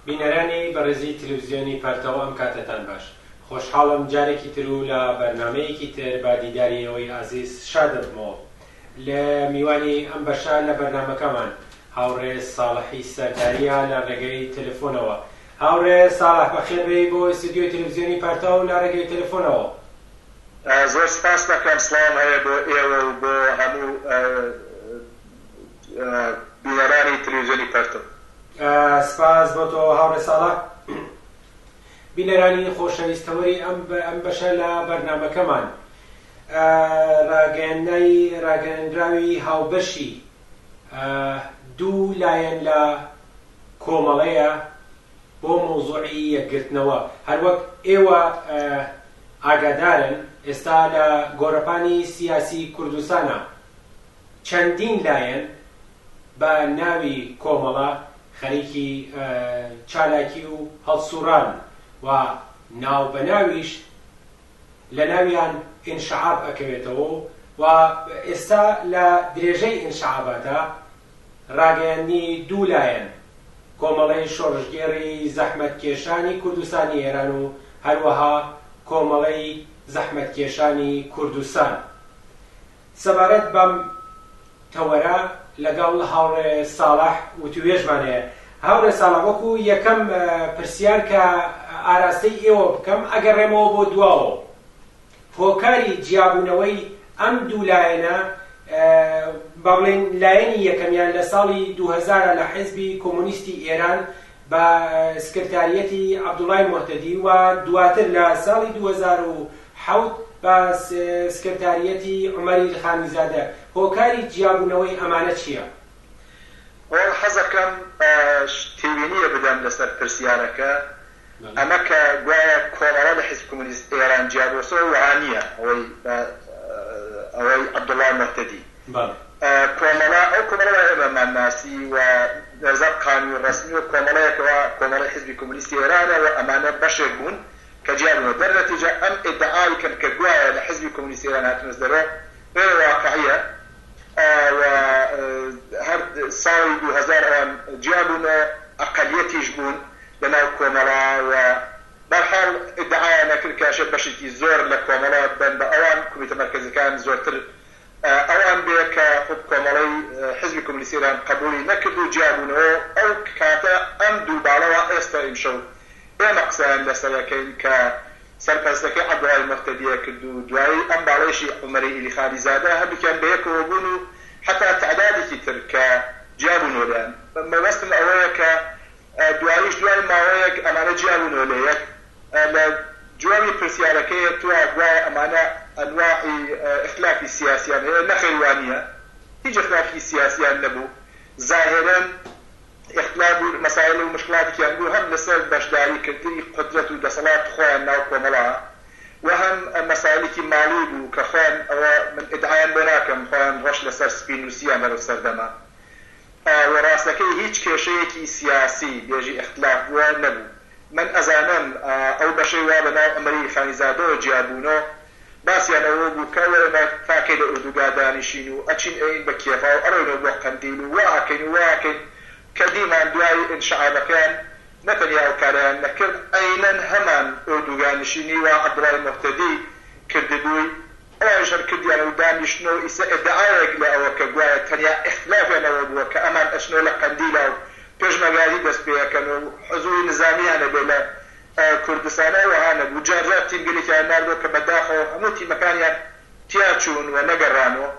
بینەرانی بەڕێزی تلویزیۆنی پرتو ئەم کاتتان باش. خۆشحاڵم جارێکی تر و لە بەرنامەیەکی تر با دیداری ئەوەی عزیز شادبمەوە. لە میوانی ئەم بەشە لە بەرنامەکەمان هاوڕێ سالحی سەرداریە لە ڕێگەی تەلەفۆنەوە. هاوڕێ سالح بەخێر بێی بۆ ئستودیۆی تلویزیۆنی پرتو لە ڕێگەی تەلەفۆنەوە. زۆر سپاس دەکەم، سڵام هەیە بۆ ئێوە و بۆ هەموو بینەرانی تلویزیۆنی پرتو. سپاس بۆ تۆ هاوڕێ ساڵح. بینەرانی خۆشەویستەوەری ئەم بەشە لە بەرنامەکەمان ڕاگەیەندراوی هاوبەشی دوو لایەن لە کۆمەڵەیە بۆ مۆزوعی یەکگرتنەوە. هەروەک ئێوە ئاگادارن ئێستا لە گۆڕەپانی سیاسی کوردستانە چەندین لایەن بە ناوی کۆمەڵە خەریکی چالاکی و هەڵسوڕان و ناو بەناویش لە ناویان ئینشعاب ئەکەوێتەوە و ئێستا لە درێژەی ئینشعاباتە ڕاگەیاندنی دوو لایەن کۆمەڵەی شۆڕژگێڕی زەحمەتکێشانی کوردستانی ئێران و هەروەها کۆمەڵەی زەحمەتکێشانی کوردستان. سەبارەت بەم تەوەرە لەگەڵ هاوڕێ سالح وتوویژمانەیە. هاوڕێ ساڵح، وەکو یەکەم پرسیار کە ئاراستەی ئێوە بکەم ئەگەڕێمەوە بۆ دواوە، هۆکاری جیابوونەوەی ئەم دوو لایەنە با بڵێن لایەنی یەکەمیان لە ساڵی 2000 لە حیزبی کۆمونیستی ئێران بە سکرتاریەتی عەبدوڵای موحتەدی و دواتر لە ساڵی 2007 بە سکرتاریەتی عومەری خانیزادە. هۆکاری جیابوونەوەی ئەمانە چییە؟ حەزەکەم تێوینیە بدەم لەسەر پرسیارەکە. ئەمە کە گوایە کۆمەڵە لە حیزب کۆمونیست ئێران جیابووەسەوە وانییە ئەوەی عەبدوڵای موحتەدی. کۆمەڵە ئەو کۆمەڵە ئێمەمان ناسی و نەرزەب قانونی ڕەسمی و کۆمەڵەیەکەوە کۆمەڵەی حیزبی کۆمونیستی ئێرانە و ئەمانە بەشێک بوون کە جیابوونەوە. دەرنەتیجە ئەم ئیدعای کەن کە گوایە لە حیزبی کۆمونیستی ئێران هاتنە دەرەوە غێر واقعیە و هەر ساڵی 2000 ئەوان جیابوونە ئەقەلیەتیش بوون لەناو کۆمەڵە و بەرحاڵ ئیدعایان نەکرد کاشە بەشێکی زۆر لە کۆمەڵە بن بە ئەوان کۆمیتە مەرکەزیەکان زۆرتر ئەوان بێ کە خود کۆمەڵەی حیزبی کۆمونیستی ئێران قبولی نەکرد و جیابوونەوە. ئەو کاتە ئەم دوو باڵەوە ئێستا ئیمشەو ئێمە قسەیان لەسەرەکەین کە سەرپەرستەکەی عەبدوڵای موحتەدیە کرد و دوایی ئەم باڵەیەشی عومەری خانیزادە هەردووکیان بەیەکەوە بوون و حتا تعدادێکی تر کە جیابوونەوەیان. مەبەستم ئەوەیە کە دواییش دوای ماوەیەک ئەمانە جیابوونەوە لە یەک. لە جوابی پرسیارەکەی تو گوایە ئەمانە ئەنواعی ئختلافی سیاسیان هەیە، نەخێوانیە، هیچ ئختلافی سیاسیان نەبوو. ظاهرەن اختلاف و مسائل و مشکلاتێکیان بوو، هەم لەسەر بەشداریکردنی قدرەت و دەسەڵات خۆیان ناو کۆمەڵە و هەم مەسائلێکی ماڵی بوو کە خۆیان ئەوە من ئیدعایان بۆ ناکەم خۆیان ڕەش لەسەر سپی نووسیان لەرەو سەردەما و ڕاستەکەی هیچ کێشەیەکی سیاسی بێژی اختلاف بووە نەبوو. من ئەزانم ئەو بەشەی وا بەناو عومەری خانیزادەوە جیابوونەوە باسییان ئەوە بوو کە وەرەمە تاکەی لە ئوردوگا دانیشین و ئەچین ئەین بە کێفا و ئەڕێنەوە بۆ قەندیل و واکەین و واکەین کە دیمان دوای ئینشعابەکەیان نەتەنیا ئەو کارەیان نەکرد ئەینەن هەمان ئوردوگانشینی و عەبدوڵای موحتەدی کردبووی ئەوان شەر کردیان و دانیشتنەوە ئیسە ئیدعایەک لە ئەوە کە گوایە تەنیا ئختلافیانەوە بووە کە ئەمان ئەچنەوە لە قەندیلە و پێشمەرگاری دەست پێەکەن و حەزوری نظامیانە بێ لە کوردستانە وهانە بوو. جارجار تیمگەلێکیان ناردەوە کە بەداخەوە هەموو تیمەکانیان تیا چوون و نەگەڕانەوە.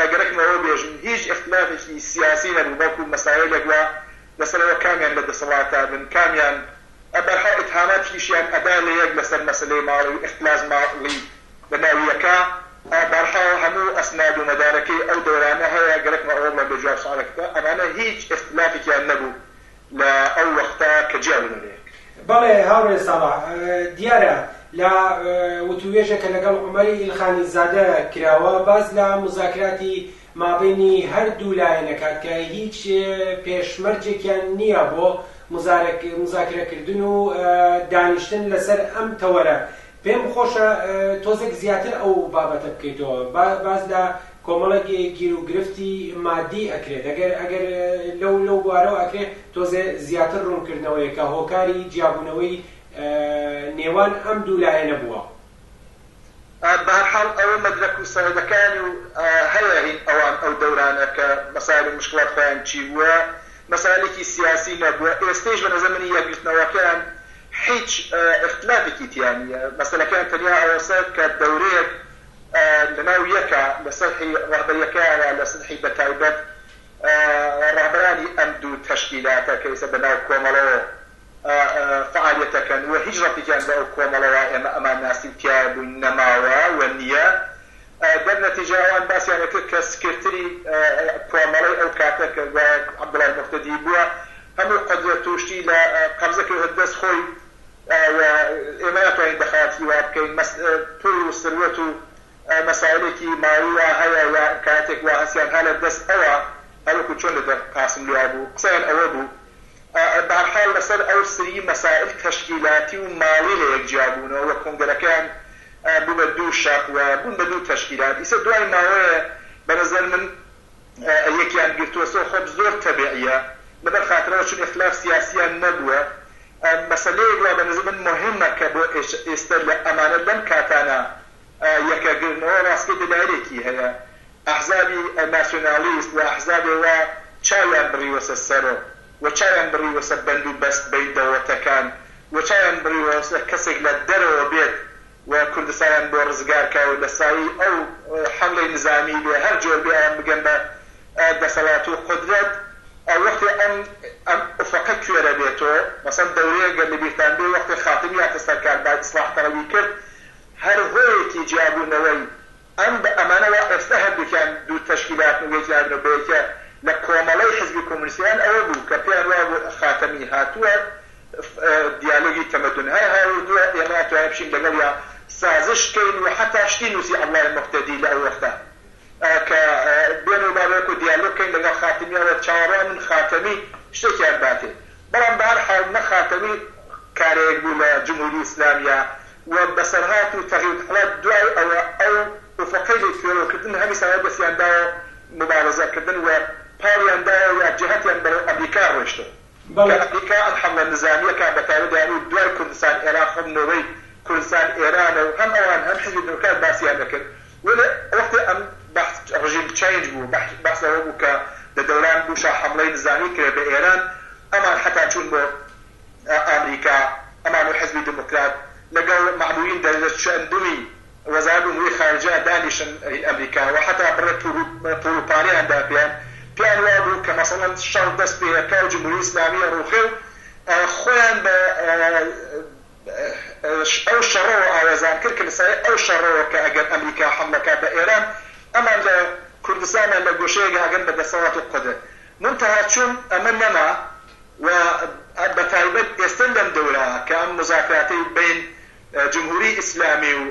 ئەگەرەکمەوە بێژن هیچ اختلافێکی سیاسی نەبوو، بەڵکو مەسائلێک وا لەسەرەوە کامیان لە دەسەڵاتە بن، کامیان بەرحاڵ ئیتهاماتیشیان ئەدا لە یەک لەسەر مەسەلەی ماڵی و اختلاس ماڵی لە ناویەکە. بەرحاڵ هەموو ئەسناد و مەدارەکەی ئەو دەورانە هەیە گەرەکمە ئەوە لە بەجواب سوالەکەتە ئەمانە هیچ اختلافێکیان نەبوو لە ئەو وەختە کە جیابوونەوە. بەڵێ هاوڕێ ساڵح، دیارە لە وتوویژێکە لەگەڵ عومەری خانیزادە کراوە باز لە مزاکراتی مابینی هەردوو لایەنەکات کە هیچ پێشمەرجێکیان نییە بۆ مزاکرەکردن و دانیشتن لەسەر ئەم تەوەرە. پێم خۆشە تۆزێک زیاتر ئەو بابەتە بکەیتەوە، باز لە کۆمەڵێکی گیر و گرفتی مادی ئەکرێت ئەگەر لەو بوارەوە ئەکرێت تۆزێ زیاتر ڕوونکردنەوەی کە هۆکاری جیابوونەوەی نێوان ئەم دوو لایە نەبووە. بەهەرحاڵ ئەوە مەدرەک و سەنەدەکانی و هەیە هین ئەوان ئەو دەورانە کە مەسائل و مشکلات خۆیان چی بووە، مەسائلێکی سیاسی نەبووە. ئێستەش بە نەزەمەنی یەکگرتنەوەکان هیچ اختلافێکی تیان نییە. مەسەلەکان تەنیا ئەوەسە کە دەورەیەک لەناو یەکە لە سەرحی ڕەهبەریەکانە لە سەرحی بەتایبەت ڕەهبەرانی ئەم دوو تەشکیلاتە کە ئێستا بەناو کۆمەڵەوە فعالیتەکەن و هیچ ڕەتێکیان بە ئەو کۆمەڵەوە ئێمە ئەمان ناسی تیا بوون نەماوە و نییە. دەرنەتیجە ئەوان باسییانە کرد کە سکرتری کۆمەڵەی ئەو کاتە کە عەبدوڵای موحتەدی بووە هەموو قەدرەت توشتی لە قەبزەکەی دەست خۆی ئێمە ناتوانین بەخاتی وا بکەین پول و سروەت و مەسائلێکی ماویە هەیە یا کاتێک وا هەسیان هە لە دەست ئەوە هەروەکو چۆن لە قاسم لوا بوو قسەیان ئەوە بوو. بەهەرحاڵ لەسەر ئەو سری مەسائل تەشکیلاتی و ماڵی لە یەکجیابوونەوە وە کۆنگرەکان بوو بە دوو شاق و بوون بە دوو تەشکیلات. ئیسە دوای ماوەیە بەنەزەر من یەکیان گرتووە خۆ زۆر تەبیعیە لەبەر خاترەوە چون اختلاف سیاسیان نەبووە. مەسەلەیەک وا بەنظر من مهمە کە بۆ ئێستا لە ئەمانە لەم کاتانە یەکەگرنەوە ڕاستکەی دەدارێکی هەیە. ئەحزابی ناسیۆنالیست و ئەحزابی وا چاویان بڕیوەسە سەرۆ و چاویان بڕیوەسە بەند و بەست بەی دەوڵەتەکان و چاویان بڕیوەسە کەسێک لە دەرەوە بێت و کوردستانیان بۆ ڕزگارکە و لە سایی ئەو حەملەی نظامی بێ هەر جۆر بێ ئەیان بگەن بە دەسەڵات و قودرەت. وقتی ئەم ئوفەقە کوێرە بێتەوە مەسەڵەن دەورەیە گەر لەبیرتان بێ وەختی خاتمی هاتە سەرکار با ئیسلاح تەلەبی کرد هەر هۆیەکی جیابوونەوەی ئەم بە ئەمانەوە ئێستا هەردووکیان دوو تەشکیلات نوێتیانەوە بەیەکە لە کۆمەڵەی حیزبی کۆمونیستیان ئەوە بوو کە پێیان وا بۆ خاتەمی هاتووە دیالۆگی تەمەدون هەیەوە ئێمە ناتوانین بشین لەگەڵ یا سازش بکەین و حتا شتی نووسی عەبدوڵای موحتەدی لە ئەو وەختە کە بێن و بابێک و دیالۆگ بکەین لەگەڵ خاتمیەوە چاوەڕێ من خاتەمی شتێکیان باتێ. بەڵام بەهەرحاڵ نە خاتەمی کارێک بوو لە جمهوری ئیسلامیە و بەسەرهات و تەغییرات دوای ئەوە ئەو ئوفەقەی لێ کوێرەوەکردن هەمی ساوای دەستیانداوە مبارزەکردن و پاڵیانداوە و جهەتیان بەرەو ئەمریکا ڕۆیشتە کە ئەمریکا ئەم حەملە نظامیەکە بەتایبەت و دوای کوردستان عێراق خۆبنەوەی کوردستان ئێرانە و هەم ئەوان هەم حیزبی دموکرات باسییان دەکرد. وەختی ئەم ڕژیم چینج بوو بەحسەوە بوو کە لە دەوران بوشە حەملەی نظامی کرد بە ئێران ئەمان حتا چوون بۆ ئەمریکا ئەمان و حیزبی دموکرات لەگەڵ مەحبوبین دەرەجە چەندمی وەزارەتی ئوموری خارجە دانیشن ئەمریکا و حتا بڕێ پۆروپانیاندا پیان وا بوو کە مەسەڵەن شەڕ دەست پێەکە و جمهوری ئیسلامیە ڕووخێ و خۆیان بە ئەو شەڕەوە ئاوێزان کرد کە لەسەر ئەو شەڕەوە کە ئەگەر ئەمریکا حەملەکە بە ئێران ئەمان لە کوردستانە لە گۆشەیەک هەگەن بە دەسەڵات و قودرەت. منتەها چون ئەمە نەما و بەتایبەت ئێستا لەم دەورە کە ئەم مزاکراتی بین جمهوری ئیسلامی و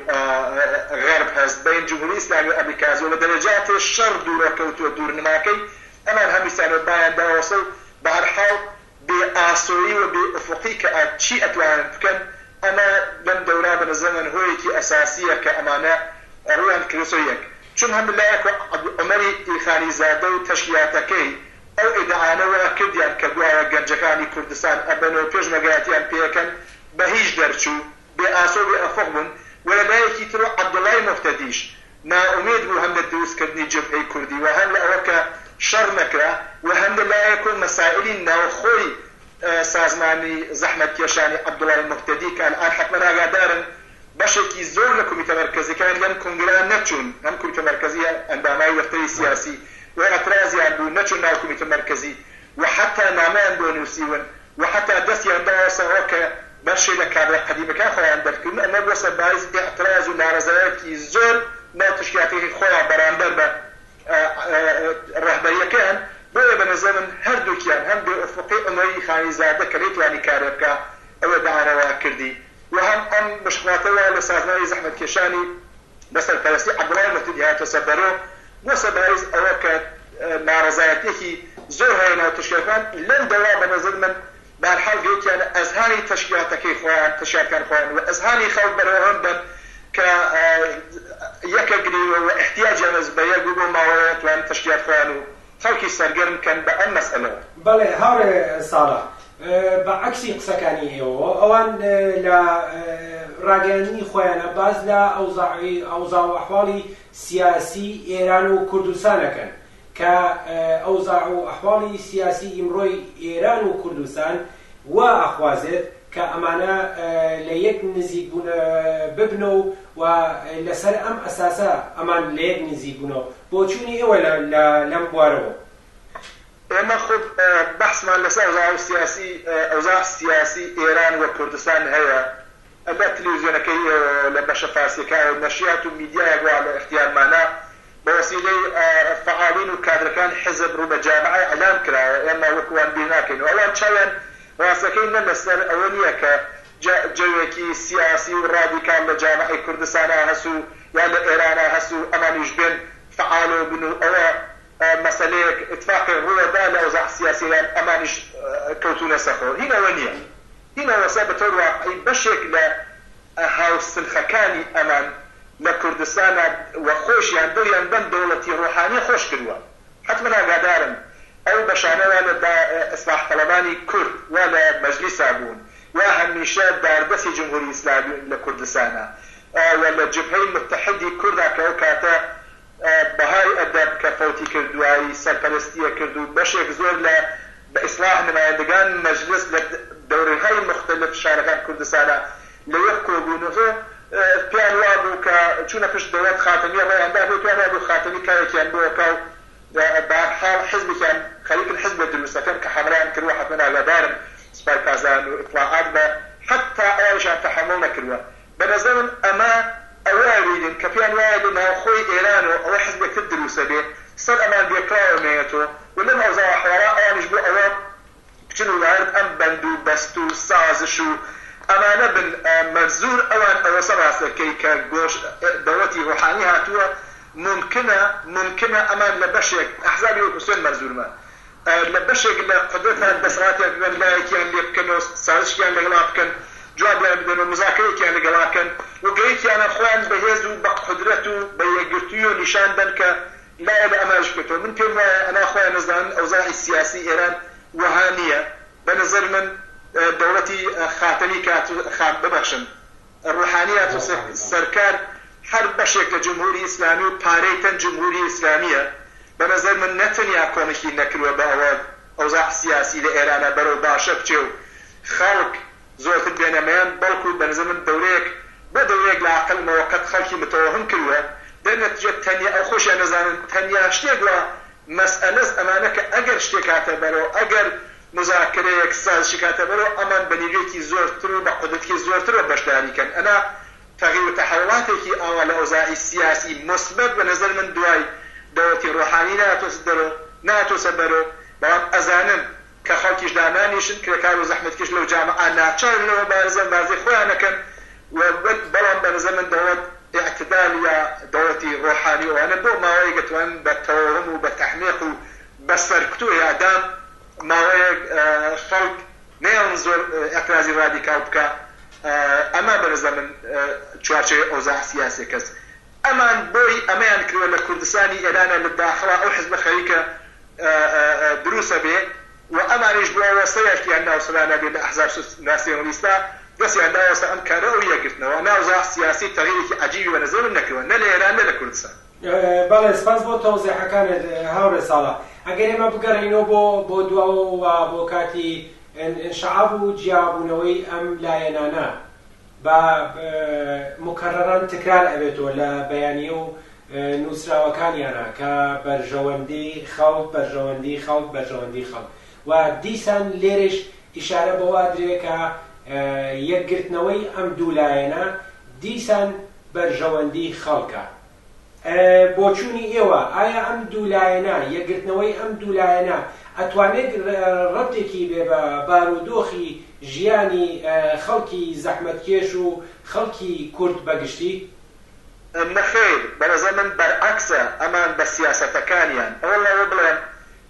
غەرب هەست بین جمهوری ئیسلامی و ئەمریکا و لە دەرەجاتی شەڕ دوورەکەوتووە دوورنماکەی ئەمان هەمیسانە بایان داوەسە و بەهەرحاڵ بێ ئاسۆیی و بێ ئوفقی کە چی ئەتوانن بکەن ئەمە لەم دەورە بەنظر من هۆیەکی ئەساسیە کە ئەمانە ڕویان کردووە یەک. چون هەم لایەک عومەری ئیخانیزادە و تەشکیلاتەکەی ئەو ئیدعانەوە کردیان کە گوایە گەنجەکانی کوردستان ئەبەنەوە پێشمەگایەتیان پێەکەن بە هیچ دەرچوو بێ ئاسۆ بێ ئەفق بوون و لە لایەکی تر عەبدوڵای موحتەدیش نائومید بوو هەم لە دروستکردنی جبهەی کوردی و هەم لە ئەوە کە شەڕ نەکرا و هەم لە لایەک و مەسائلی ناوخۆی سازمانی زەحمەتکێشانی عەبدوڵای موحتەدی کە ئەلئان حتمەن ئاگادارن بەشێکی زۆر لە کۆمیتە مەرکەزیەکان لەم کۆنگرە نەچوون ئەم کۆمیتە مەرکەزیە ئەندامای وەختەی سیاسی و ئەترازیان بوو نەچوون ناو کۆمیتە مەرکەزی و حتا نامەیان بۆ نووسیون و حتا دەستیان داوەسەوە کە بەشێ لە کابرا قەدیمەکان خۆیان دەرکردن ئەمە بۆسە باعث ئێعتراز و ناڕەزایەتی زۆر ناو تشکیلاتێکی خۆیان بەرامبەر بە ڕەهبەریەکان بۆیە بەنظر من هەردووکیان هەم بێ ئوفقی عومەری خانیزادە کە لێتوانی کارە بکە ئەوە داڕەوا کردی و هەم ئەم مشکلاتەوە لە سازمانی زەحمەتکێشانی بەسەرپەرستی عەبدوڵای موحتەدی هاتە سەربەرۆ بۆسە باعث ئەوە کە ناڕەزایەتێکی زۆر هەیە ناو تشکیلاتەکان لەم دەوا بەنظر من بەهەرحاڵ گەیتیانە ئەزهانی تشکیلاتەکەی خۆیان تشکیلاتەکان خۆیان و ئەزهانی خەڵک بەرەوە هەم بن کە یەکەگری و احتیاجیان بە یەک بوو بۆ ماوەیە توان تشکیلات خۆیان و خەڵکی سەرگەرم بکەن بە ئەم مەسئلەوە. بەڵێ هاوڕێ ساڵح، بەعەکسی قسەکانی ئێوە ئەوان لە ڕاگەیاندنی خۆیانە باز لە ئەوزاع و ئەحواڵی سیاسی ئێران و کوردستانەکەن کە ئەوزاع و ئەحواڵی سیاسی ئیمڕۆی ئێران و کوردستان وا ئەخوازێت کە ئەمانە لە یەک نزیک بوون ببنەوە و لەسەر ئەم ئەساسە ئەمان لە یەک نزیک بوونەوە بۆ چوونی ئێوە لەم بوارەوە. ئێمە خۆ بەحسمان لەسەر ئەوزاع سیاسی ئێران و کوردستان هەیە لە تلویزیۆنەکەی لە بەشە فارسیەکە نەشریات و میدیایە بۆ لە اختیارمانە بە وەسیلەی فعالین و کادرەکان حزب ڕوو بە جامعە ئەلان کراوە. ئێمە وەکوان بیر ناکەین و ئەوان چاویان ڕاستەکەی نە لەسەر ئەوە نییە کە جەوێکی سیاسی و ڕادیکال لە جامعەی کوردستانە هەست و یا لە ئێرانە هەست و ئەمانیش بێن فعال و بن و ئەوە مەسەلەیەک اتفاقی ڕووەدا لە ئەوزاع سیاسییان ئەمانیش کەوتونە سەرخۆ. هینەوە نییە، هینەوەسە بەطور واقعی بەشێک لە هاوسنخەکانی ئەمان لە کوردستانە و خۆشیان دڵیان بەم دەوڵەتی ڕۆحانی خۆش کردووە. حتمما ئاگادارم ئەو بەشانەوە لە ئیسلاح طەلەبانی کورد و لە مەجلیسا بوون و هەمیشە داربەسی جمهوری ئیسلامی لە کوردستانە و لە جبهەی متحدی کووردا کە ئەو کاتە بەهای ئەدەب کە فەوتی کردووایی سەرپەرستیە کرد و بەشێک زۆر لە بە ئیسلاح نمایندگان مەجلس لە دەورەهای مختلف شارەکان کوردستانە لەوێ کۆبوونەوە پیان وا بوو کە چوونە پشت دەوڵەت خاتەمیە ڕێیاندا بوو پیان وا بوو خاتەمی کارێکیان بۆکە بەهەرحاڵ حزبێکیان خەریکن حزب دروستەکەن کە حەملەیان کردووە حتمما ئاگادارم سوپای کازان و ئیطلاعات بە حتا ئەوانیشان تەحەمڵ نەکردووە. بە نەزەرم ئەمە ئەوەیان کە پیان وایە لە ناوخۆی ئێران و ئەوە حزبێکتر دروستە بێ سەر ئەمان بێکراوەمێتەوە و لەم ئەوزاع حوارا ئەوانیش بۆ ئەوە بچن و لەهەرد ئەم بەند و بەست و سازش و ئەمانە بن مەرزور ئەوان ئەوە سەڕاستەکەی کە گۆش دەوڵەتی ڕۆحانی هاتووە ممکنە ئەمان لە بەشێک ئەحزابی وەکوسێن مەرزورمە لە بەشێک لە قدرەتان دەسەڵاتیان ببن لایەکیان لێ بکەنەوە سازشیان لەگەڵا بکەن جوابیان بدەن و مزاکرەیەکیان لەگەڵاکەن و گەیەکیانە خۆیان بەهێز و بە قدرەت و بە یەکگرتووی و نیشان بن کە لایە لە ئەماش بکەوە. من پێم وایە ئەنا خۆیان نەزانن ئەوزاعی سیاسی ئێران وەها نییە. بە نەزەر من دەوڵەتی خاتەمی خات ببەخشن ڕوحانیات و سەرکار هەر بەشێک لە جمهوری ئیسلامی و پارەی تەن جمهوری ئیسلامیە. بە نەزەر من نەتەنیا کۆمەکی نەکردووە بە ئەوە ئەوزاع سیاسی لە ئێرانە بەرەو باشە بچێ و خەڵک زۆرتر بێنەمەیان بەڵکو بە نەزەر من دەورەیەک بە دەورەیەک لە عەقڵ مەوەقەت خەڵکی متەوەهم کردووە دەرنەتیجە تەنیا ئەو خۆشیان نەزانن تەنیا شتێک وە مەسئلەس ئەمانە کە ئەگەر شتێک هاتە بەرەوە ئەگەر مزاکرەیەک سازشی کاتە بەرەوە ئەمان بە نیرویەکی زۆرتر و بە قودرەتێکی زۆرتر بەشداریکەن. ئەنا تەغییر و تەحەولاتێکی ئاوا لە ئەوزاعی سیاسی مثبت بە نەزەر من دوای دەوڵەتی ڕۆحانی ناتۆسە بەرەوە بەڵام ئەزانن کە خەڵکیش دانانیشن کرێکار و زەحمەتکەش لەو جامعە ناچارنەوە بارزەی خۆیانەکەن و بەڵام بە نەزەر من دەوڵەت اعتدال یا دەوڵەتی ڕۆحانی ئەوانە بۆ ماوەیە دەتوانن بە تەوەهم و بە تەحمیق و بە سەرکوتو یادام ماوەیەک خەڵک نەیان زۆر ئەترازی ڕادیکال بکە. ئەمە بە نەزەر من چوارچێوەی ئەوزاع سیاسی کەس ئەمان بۆی ئەمەیان کردوە لە کوردستانی ئێرانە لە داخڵا ئەو حزبە خەریکە دروستە بێ و ئەمانیش بۆ وەستەیەکیان ناوسرانە بێ لە ئەحزاب ناسیۆنالیستە دەستیان داوەستە ئەم کارە ئەو یەکگرتنەوە ناوزاع سیاسی تەغییرێکی عەجیبی بە نەزەر من نەکردوە نە لە ئێران نە لە کوردستان. بەڵێ سپاس بۆ تەوزیحەکانت هاوڕێ ساڵح. ئەگەر ئێمە بگەڕێنەوە بۆ دواوە و بۆ کاتی انشعاب و جیابوونەوەی ئەم لایەنانە بە مکرران تکرار ئەبێتەوە لە بەیانیە و نووسراوەکانیانە کە بەرژەوەندی خەڵک و دیسان لێرش ئیشارە بەوە درێ کە یەکگرتنەوەی ئەم دوو لایەنە دیسان بەرژەوەندی خەڵکە. بۆچوونی ئێوە ئایا ئەم دوو لایەنە یەکگرتنەوەی ئەم دوو لایەنە ئەتوانێت ڕەبتێکی بێ بە بارودۆخی ژیانی خەڵکی زەحمەتکێش و خەڵکی کورد بەگشتی؟ نەخێر بەنەزەر من بەرعەکسە ئەمان بە سیاسەتەکانیان ئەوە لەوە بڵێن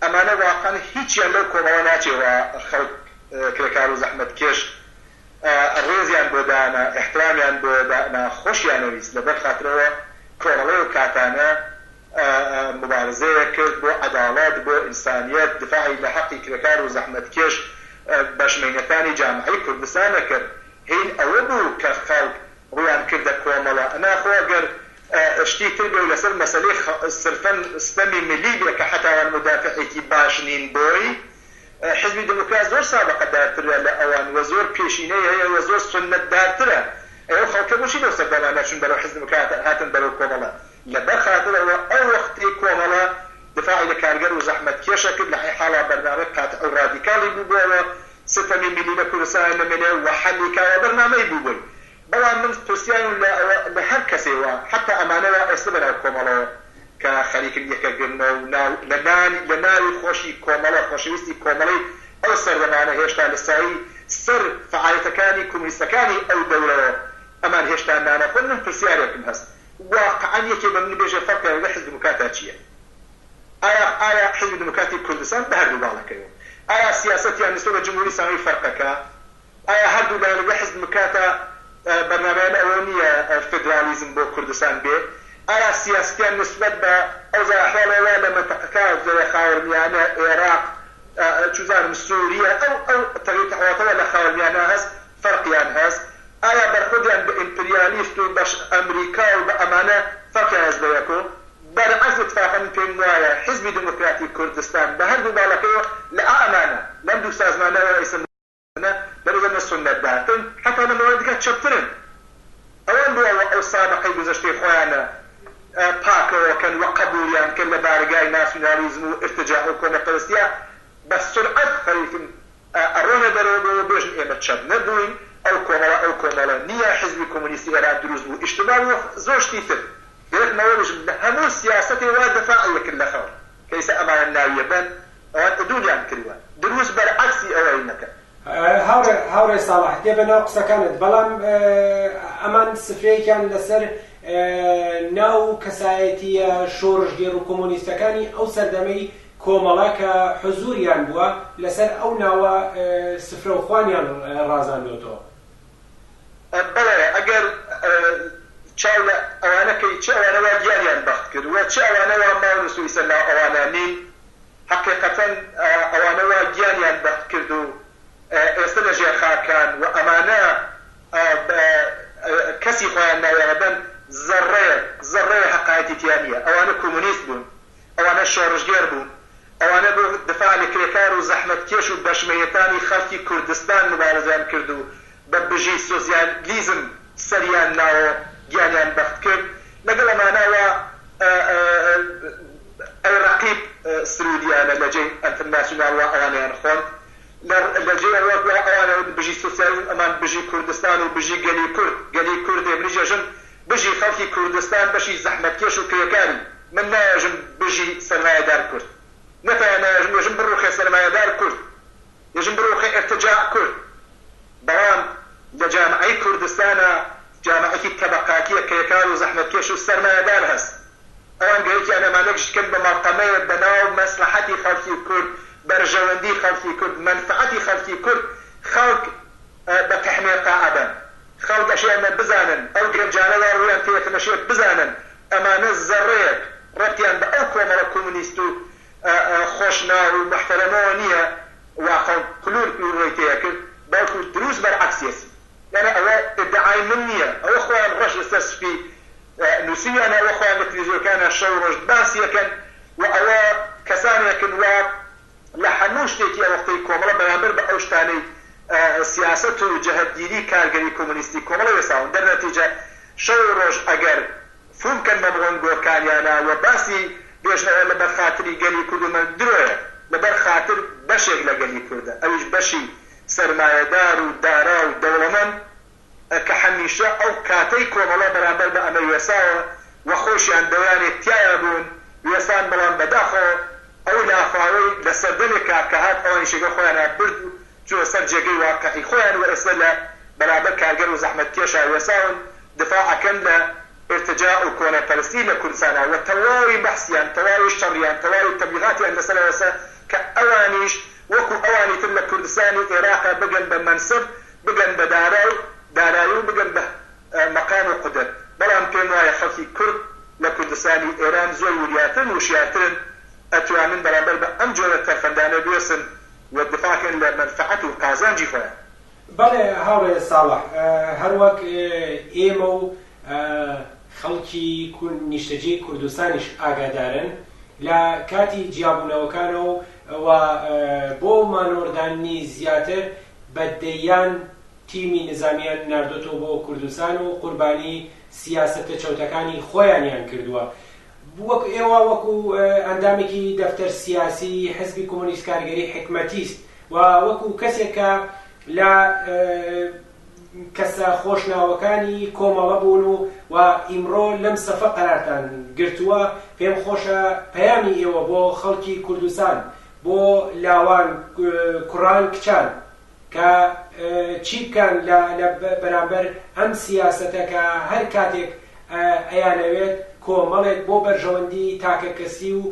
ئەمانە واقعا هیچیان لەو کۆمەڵە ناچێوە خەڵک کرێکار و زەحمەتکێش ڕێزیان بۆ دانا ئەحترامیان بۆ دانا خۆشیانەویست لەبەر خاترەوە کۆمەڵەیە کوردستانیەت دفاعی لە حەقی کرێکار و زەحمەتکێش بەشمێنەکانی جامعەی کوردستانە کرد هین ئەوە بوو کە خەڵک ڕویان کردە کۆمەڵە ئەناخۆ ئەگەر شتی تر بێ لەسەر مەسەلەی سرفەن ستەمی ملی بێ کە حتاوان مدافعێکی باش نین بۆی حزبی دموکرات زۆر سابقەدارترە لە ئەوان وە زۆر پێشینەی هەیە وە زۆر سنەتدارترە ئەوە خەڵکە بۆچی لەو سەردانانە چون بەرەو حزب دموکرات هاتن بەرەو کۆمەڵە لەبەر خاترەوە ئەو وەختی کۆمەڵە دفاعی لە کارگەر و زەحمەتکێشە کرد لە حاڵا بەرنامە کات ئەو ڕادیکاڵی بوو بۆەوە ستەمی ملی لە کوردستان لەمێنێ و حەلی کاوە بەرنامەی بوو بووی بەڵام من پرسیان لە هەر کەسێوە حتا ئەمانەوە ئێستا بەناو کۆمەڵەوە کە خەریکن یەکەگرنەوە لە ناوی خۆشی کۆمەڵە خۆشەویستی کۆمەڵی ئەو سەردەمانە هێشتا لە سایی سەر فعالیتەکانی کۆمونیستەکانی ئەو دەورەوە ئەمان هێشتا نانەخۆن من پرسیارێکم هەست واقعاً یەکێ بە من بێژە فەرقێ لە حزب دموکراتە چییە؟ ئایا حزب دموکراتی کوردستان بە هەردوو باڵەکەیەوە؟ ئایا سیاسەتیان نسبەت بە جمهوری ئسلامی فەرقەکە؟ ئایا هەردوو لایەن لە حزب دموکراتە بەرنامەیان ئەوە نییە فدرالیزم بۆ کوردستان بێ؟ ئایا سیاستیان نسبەت بە ئەو ئەحواڵەوە لە مەنتەقەکە زەویە خاوەنمیانە عێراق چوزانم سووریە ئەو تەحواتەوە لە خاوەنمیانە هەست فەرقیان هەست ئایا بەرخودیان بە ئیمپریالیست و بەش ئەمریکا و بە ئەمانە فەرقیان هەست بە یەکۆ بەرعکس اتفاقا من پێم وایە حزبی دموکراتی کوردستان بە هەردوو باڵەکەیەوە لە ئەمانە لەم دوو سازمانەوە ئیسمانە بەرەوەنە سنەتدارتن حتا لەمەوە دیکە چەپترن ئەوان بووەوە ئەو سابقەی گوزەشتەی خۆیانە پاکەوەکەن و قبولیان کرد لە بارگای ناسیۆنالیزم و ارتجاع و کۆمەپەرستیە بە سورعەت خەریکن ئەڕۆنە دەرەوە بێژن ئێمە چەپ نەبووین ئەو کۆمەڵە نییە حزبی کۆمونیستی ئێران دروست بوو ئیشتباه زۆر شتی تر گرتنەوە بژم لە هەموو سیاسەتی وا دفاعی کرد لە خەڵک کەیسە ئەمانە ناویە بن ئەوان ئەدووریان کردووە دروست بەرعەکسی ئەوەی نەکەن هاوڕێ ساڵح دێ بە ناو قسەکانت بەڵام ئەمان سفرەیەکیان لەسەر ناو کەسایەتیە شۆڕژگێر و کۆمۆنیستەکانی ئەو سەردەمەی کۆمەڵە کە حزوریان بووە لەسەر ئەو ناوە سفرە و خوانیان ڕازاندۆتەوە بەڵێ ئەگەر چاو لە ئەوانەکەی چه ئەوانەوە گیانیان بەخت کرد وە چه ئەوانەوە ماون و سویسە ناو ئەوانە نین حقیقەتەن ئەوانەوە گیانیان بەخت کرد و ئێستا لە ژێر خاکان و ئەمانە کەسی خۆیان ناویانە بن زەڕەیە حەقایەتی تیان نییە ئەوانە کۆمونیست بوون ئەوانە شۆڕژگێر بوون ئەوانە بۆ دفاع لە کرێکار و زەحمەتکێش و بەشمێنەتانی خەڵکی کوردستان مبارزەیان کرد و بە بژی سۆسیالیزم سەریان ناوە گیانیان بەخت کرد لەگەڵ ئەمانەوە ڕەقیب سرودیانە لە جێی ئەنتەرناسیۆناڵ ئەوانیان خوۆند لە جێ ئەوانە بژی سۆسیالیزم ئەمان بژی کوردستان و بژی گەلی کورد ئێمریژەژن بژی خەڵکی کوردستان بەشی زەحمەتکێش و کرێکاری من نایەژم بژی سەرمایەدار کورد نەتانایەژم یەژم بڕوخێ سەرمایەدار کورد یەژم بڕوخێ ئەرتجاع کورد بەڵام لە جامعەی کوردستانە جامعەکی تەبەقاتیە کرێکار و زەحمەتکێش و سەرمایەدار هەست ئەوان گەیەکیان ئەمانەکشکن بە مەڵقەمەیە بەناو مەسلحەتی خەڵکی کورد بەرژەوەندی خەڵکی کورد منفعەتی خەڵکی کورد خەڵک بە تەحمیقا ئەبن خەڵک ئەشیانە بزانن ئەو گەنجانەوە ڕویان تێکەشێت بزانن ئەمانە زەڕەیەک ڕەتیان بە ئەو کۆمەڵە کۆمونیست و خۆشناو و محتەرەمەوە نییە واخەڵ کلور ڕێی تێیە کرد بەڵکو دروست بەرعەکسیەسی یعنی ئەوە ئیدعای من نییە ئەوە خۆیان ڕەش لەسەر سپی نووسیان ئەوە خۆیان لە تەلەڤیزیۆنەکانە شەو ڕۆژ باسیەکەن و ئەوە کەسانێکن وا لە هەموو شتێکی ئەوەختەی کۆمەڵە بەرامبەر بە ئەو شتانەی سیاست و جەهەتگیری کارگەری کۆمونیستی کۆمەڵە وێساون دەرنەتیجە شەو ڕۆژ ئەگەر فومکەن بە بڵۆنگۆکانیانە و باسی بێژنەوە لە بەرخاتری گەلی کورد و من درۆیە لە بەرخاتر بەشێک لە گەلی کوردە ئەویش بەشی سەرمایەدار و دارا و دەوڵەمەند کە هەمیشە ئەو کاتەی کۆمەڵە بەرامبەر بە ئەمە وێساوە و خۆشیان دەوانێت تایە بوون وێسان بەڵام بەداخەوە ئەو لافاوەی لە سەردەمێکا کە هات ئەوانیشەکە خۆیانە برد و چوە سەر جێگەی واقعی خۆیان و ئێستا لە بەرامبەر کارگەر و زەحمەتکێشا وێساون دفاعەکەن لە ارتجاع و کۆنەپەرستی لە کوردستانە و تەواوی بەحسیان تەواوی شەڕیان تەواوی تەبلیغاتیان لەسەرەوەسە کە ئەوانیش وەکو ئەوانی تر لە کوردستانی عێراقا بگەن بە مەنسب بگەن بە دارایی و بگەن بە مەقام و قودرەت بەڵام پێم وایە خەڵکی کورد لە کوردستانی ئێران زۆر وریاترن و وشیارترن ئەتوانن بەرامبەر بە ئەم جۆرە تەرفەندانە بێسن و دفاعکەن لە مەنفەعەت و قازانجی خۆیان. بەڵێ هاوڕێ ساڵح، هەروەک ئێمە و خەڵکی نیشتەجێی کوردستانیش ئاگادارن لە کاتی جیابوونەوەکانەوە و بۆ مانۆردانی زیاتر بەدەیان تیمی نظامیان ناردۆتەوە بۆ کوردستان و قوربانی سیاسەتە چەوتەکانی خۆیانیان کردووە. وەک ئێوە وەکو ئەندامێکی دەفتەر سیاسی حزبی کمونیست کارگری حکمتیست و وەکو کەسێکە لە کەسە خۆشناوەکانی کۆمەڵە بوون و ئیمڕۆ لەم سەفە قەرارتان گرتووە، پێم خۆشە پەیامی ئێوە بۆ خەڵکی کوردستان، بۆ لاوان کوڕان کچان کە چی بکەن لە بەرامبەر ئەم سیاسەتە کە هەر کاتێک ئەیانەوێت کۆمەڵێک بۆ بەرژەوەندی تاکە کەسی و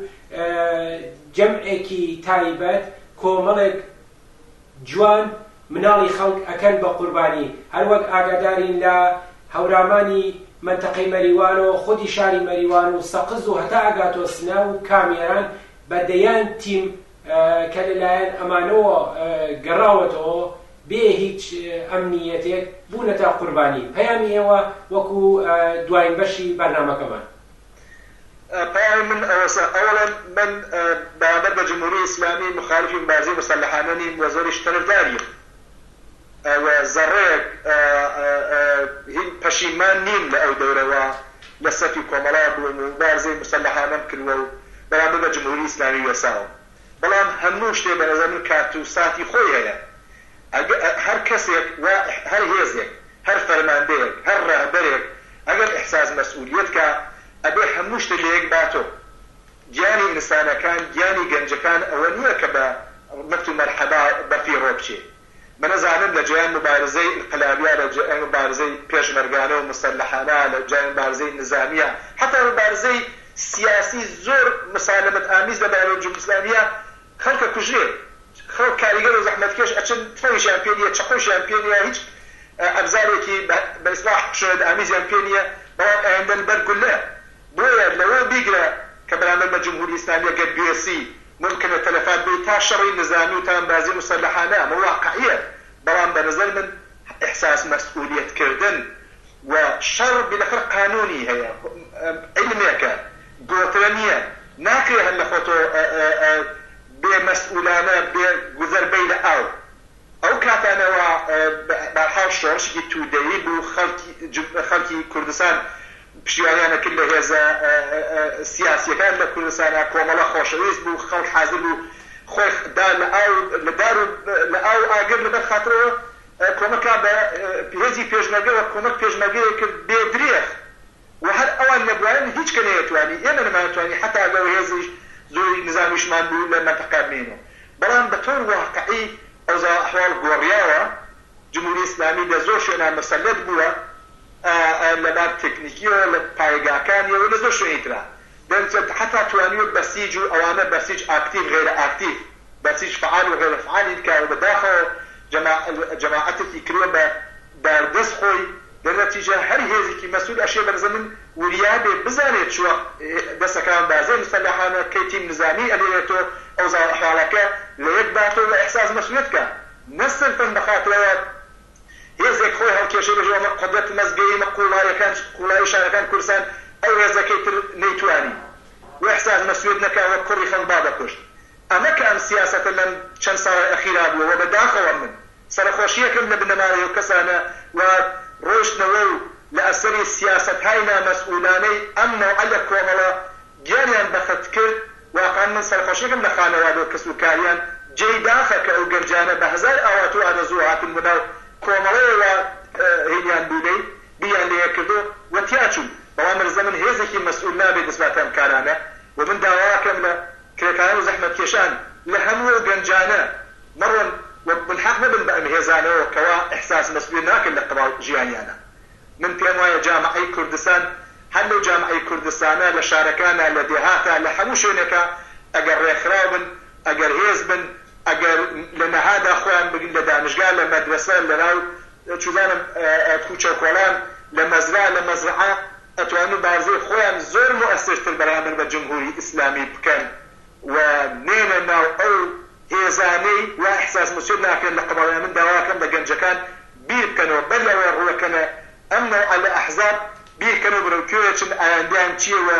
جەمعێکی تایبەت کۆمەڵێک جوان مناڵی خەڵک ئەکەن بە قوربانی. هەروەک ئاگادارین لە هەورامانی منتەقەی مەریوان و خودی شاری مەریوان و سەقز و هەتا ئەگاتۆ سنا و کامێران بەدەیان تیم کە لەلایەن ئەمانەوە گەڕاوەتەوە بێ هیچ ئەمنیەتێک بوونەتە قوربانی. پەیامی ئێوە وەکو دوایین بەشی بەرنامەکەمان. پەیامی من ئەوەسە، ئەوەڵەن من بەرامبەر بە جمهوری ئیسلامی مخالفی مبارزەی مەسەلحانە نیم و زۆریش تەرەفداریم و زەڕێک هیچ پەشیمان نیم لە ئەو دەورەوە لە سەفی کۆمەڵا بووم و مبارزەی مەسەلحانەم کردووە و بەرامبەر بە جمهوری ئیسلامی وەساوم. بەڵام هەموو شتێ بە نەزەر من کات و ساتی خۆی هەیە. هەر کەسێک و هەر هێزێک، هەر فەرماندەیەک، هەر ڕاهبەرێک ئەگەر ئیحساس مەسئولیت کە ئەبێ هەموو شتە لە یەک باتۆ. گیانی ئینسانەکان، گیانی گەنجەکان ئەوە نییە کە بە مەفت و مەرحەبا بەفیڕۆ بچێ. من نەزانم لە جیان مبارزەی ئینقلابیە، لە جیان مبارزەی پێشمەرگانە و مستەلحانە، لە جیان مبارزەی نظامیە، حتا مبارزەی سیاسی زۆر مسالمت ئامیز لە بەرامبەر جمهوری ئیسلامیە خەڵکە کوژرێ، خەڵک کاریگەر و زەحمەتکێش ئەچن فەنیشیان پێ نییە، چەقۆشیان پێ نییە، هیچ ئەبزارێکی بە ئیسلاح شوێد ئامیزیان پێ نییە، بەڵام ئەیندەن بەرگولە. بۆیە لەوە بیگرە کە بەرامبەر بە جمهوری ئیسلامیە گەر بێسی ممکنە تەلەفات بێت تا شەڕی نظامی و تا ئەنبازی مسەلحانە، ئەمە واقعیە. بەڵام بەنظر من ئیحساس مەسئولیەتکردن و شەڕ بێلەخەر قانونی هەیە، عیلمێکە، گۆترە نییە، ناکرێ هەر لە خۆتۆ بێ مەسئولانە بێ گوزەر بەی لە ئەو کاتانەوە بەرحاڵ شۆڕشێکی توودەیی بوو خەڵکی کوردستان پشتیوانیانە کرد لە هێزە سیاسیەکان لە کوردستانە، کۆمەڵە خۆشەویست بوو، خەڵک حازر بوو خۆی لە ئاو ئاگر لەبەر خاترەوە کۆمەکە بە هێزی پێشمەرگەوە کۆمەک پێشمەرگەیە کرد بێ درێخ و هەر ئەوان لەبوایان هیچ کە نەیەتوانی، ئێمە نەمانەتوانی حتا ئەگەر هێزیش زۆری نظامیشمان بوو لە مەنتەقە بمێنەوە. بەڵام بە تۆر واقعی ئەوزا ئەحواڵ گۆڕیاوە، جمهوری ئیسلامی لە زۆر شوێنان مەسەلەت بووە لەبار تەکنیکیەوە، لە پایگاکانیەوە، لە زۆر شوێنی ترا حتا توانیوە بەسیج و ئەوانە بەسیج ئاکتیڤ غێرە ئاکتیڤ، بەسیج فعال و غێرە فعالی بکات و بەداخەوە جەماعەتێکی کردوە بە بەردەست خۆی دەرنەتیجە هەر هێزێکی مەسئول ئەشێ بەرزەمن وریا بێ بزانێت چوە دەستەکان بازەی مستەلحانە کەی تیم نظامی ئەلێتۆ ئەو حاڵەکە لە یەک باتۆ لە ئیحساس مەسئولیەتکە، نەسەرفەن بەخاترەوە هێزێک خۆی هەڵکێشێ بەژێوە قودرەت مەزگەی قوڵایی شارەکان کوردستان ئەو هێزەکەی تر نەیتوانی و ئیحساس مەسئولیت نەکاوە کوڕی خەڵک بادەکوشت. ئەمە کە ئەم سیاسەتە لەم چەند ساڵی ئەخیرا بووە و بەداخەوە من سەرخۆشیەکەم لە بنەماڵەوە کەسانە و ڕۆشتنەوە و لە ئەسەری سیاسەتهای نامەسئولانەی ئەم نەوعە لە کۆمەڵە گیانیان بەخت کرد. واقعا من سەرخۆشیەکەم لە خانەوادەوە کەسوکاریان جێی داخە کە ئەو گەنجانە بە هەزار ئاوات و ئارەزوو هاتن بەناو کۆمەڵەیەوە هێنیان بوونەی بیان لێ کردو و تیاچوون. بەڵام ڕزەمن هێزێکی مەسئول نابێت دەسباتە ئەم کارانە و من داواکەم لە کرێکاران و زەحمەتکێشان لە هەموو گەنجانە مەڕۆن و بالحەق نەبن بە ئەم هێزانەوە کەوا ئیحساس مەسئولیت ناکەن لە قەباڵ ژیانیانە. من پێم وایە جامعەی کوردستان هەر لەو جامعەی کوردستانە لە شارەکانە، لە دێهاتە، لە هەموو شوێنێکە ئەگەر ڕێکخراو بن، ئەگەر هێز بن، ئەگەر لە نەهادا خۆیان بگن، لە دانشگا، لە مەدرسە، لە ناو چوزانم کوچەکۆڵان، لە مەزرا، لە مەزرعە ئەتوانن بارزەی خۆیان زۆر مؤثرتر بەرامبەر بە جمهوری ئیسلامی بکەن و نێنە ناو ئەو هێزانەی و ئەحساس مسئول ناکەن لە قەڵاوی من داواکەم بە گەنجەکان بیر بکەنەوە بەر لەوەی ڕوەکەنە ئەم نەوعە لە ئەحزاب بیرکەنەوە بڕەوکوێچن ئایندەیان چییەوە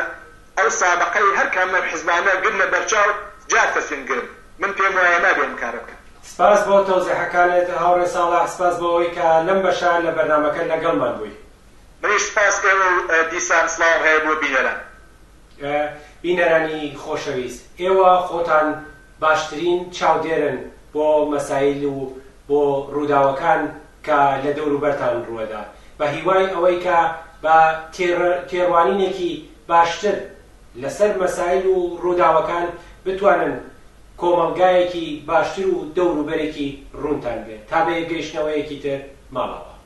ئەو سابقەی هەر کامە حیزبانە گرنە بەرچاو جار تەسینگرن من پێم وایە نابێم کارە بکەم. سپاس بۆ تەوزیحەکانت هاوڕێ ساڵح، سپاس بۆەوەی کە لەم بەشە لە بەرنامەکە لەگەڵمان بووی. منیش سپاس کەوە دیسان سڵاو هەیە بۆ بینەران. بینەرانی خۆشەویست، ئێوە خۆتان باشترین چاودێرن بۆ مەسایل و بۆ ڕووداوەکان کە لە دەوروبەرتان ڕووەدا، بە هیوای ئەوەی کە بە تێڕوانینێکی باشتر لەسەر مەسایل و ڕووداوەکان بتوانن کۆمەلگایەکی باشتر و دەوروبەرێکی ڕوونتان بێت تا بە گەیشتنەوەیەکی تر ماڵەوە.